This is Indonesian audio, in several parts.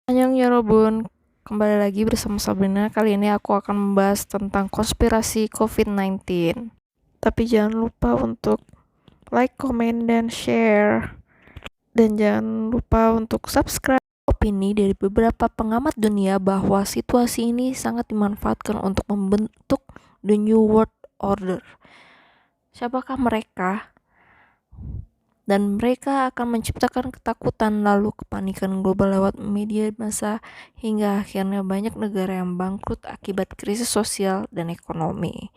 Annyeong Yorobun, kembali lagi bersama Sabrina. Kali ini aku akan membahas tentang konspirasi COVID-19. Tapi jangan lupa untuk like, comment, dan share. Dan jangan lupa untuk subscribe. Opini dari beberapa pengamat dunia bahwa situasi ini sangat dimanfaatkan untuk membentuk the New World Order. Siapakah mereka? Dan mereka akan menciptakan ketakutan lalu kepanikan global lewat media massa hingga akhirnya banyak negara yang bangkrut akibat krisis sosial dan ekonomi.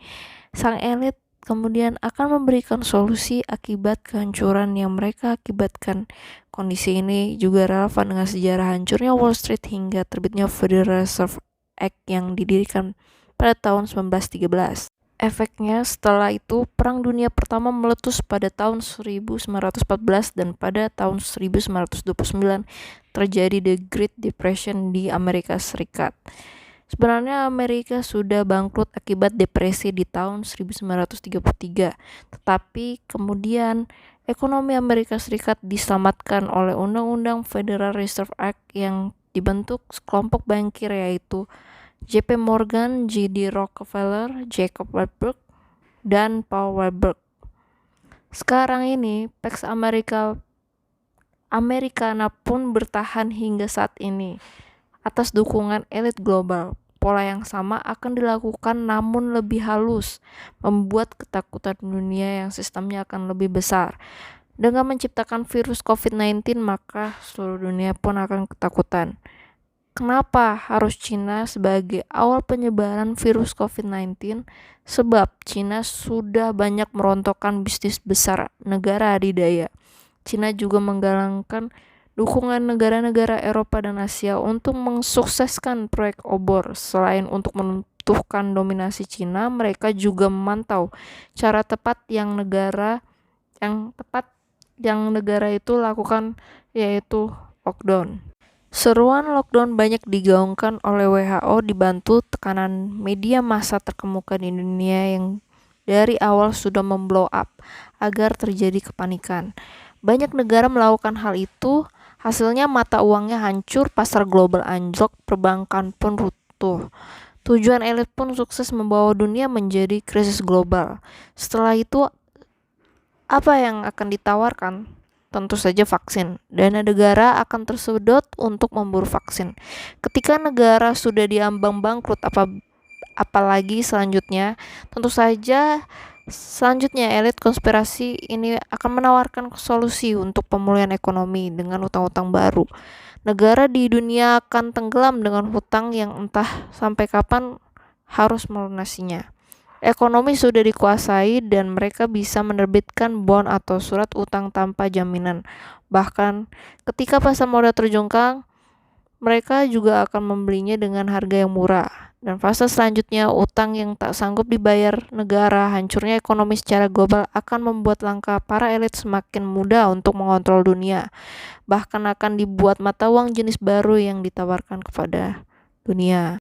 Sang elit kemudian akan memberikan solusi akibat kehancuran yang mereka akibatkan. Kondisi ini juga relevan dengan sejarah hancurnya Wall Street hingga terbitnya Federal Reserve Act yang didirikan pada tahun 1913. Efeknya setelah itu Perang Dunia Pertama meletus pada tahun 1914 dan pada tahun 1929 terjadi The Great Depression di Amerika Serikat. Sebenarnya Amerika sudah bangkrut akibat depresi di tahun 1933, tetapi kemudian ekonomi Amerika Serikat diselamatkan oleh Undang-Undang Federal Reserve Act yang dibentuk sekelompok bankir yaitu JP Morgan, J.D. Rockefeller, Jacob Warburg, dan Paul Warburg. Sekarang ini, Pax Americana pun bertahan hingga saat ini atas dukungan elit global. Pola yang sama akan dilakukan namun lebih halus, membuat ketakutan dunia yang sistemnya akan lebih besar. Dengan menciptakan virus COVID-19, maka seluruh dunia pun akan ketakutan. Kenapa harus Cina sebagai awal penyebaran virus COVID-19? Sebab Cina sudah banyak merontokkan bisnis besar negara adidaya. Cina juga menggalangkan dukungan negara-negara Eropa dan Asia untuk mensukseskan proyek obor. Selain untuk menentukan dominasi Cina, mereka juga memantau cara tepat yang negara itu lakukan, yaitu lockdown. Seruan lockdown banyak digaungkan oleh WHO dibantu tekanan media massa terkemuka di dunia yang dari awal sudah memblow up agar terjadi kepanikan. Banyak negara melakukan hal itu, hasilnya mata uangnya hancur, pasar global anjlok, perbankan pun runtuh. Tujuan elit pun sukses membawa dunia menjadi krisis global. Setelah itu, apa yang akan ditawarkan? Tentu saja vaksin. Dana negara akan tersedot untuk memburu vaksin. Ketika negara sudah diambang bangkrut, apalagi selanjutnya, tentu saja selanjutnya elit konspirasi ini akan menawarkan solusi untuk pemulihan ekonomi dengan utang-utang baru. Negara di dunia akan tenggelam dengan hutang yang entah sampai kapan harus melunasinya. Ekonomi sudah dikuasai dan mereka bisa menerbitkan bond atau surat utang tanpa jaminan. Bahkan ketika pasar modal terjungkang, mereka juga akan membelinya dengan harga yang murah. Dan fase selanjutnya, utang yang tak sanggup dibayar negara, hancurnya ekonomi secara global akan membuat langkah para elit semakin mudah untuk mengontrol dunia. Bahkan akan dibuat mata uang jenis baru yang ditawarkan kepada dunia.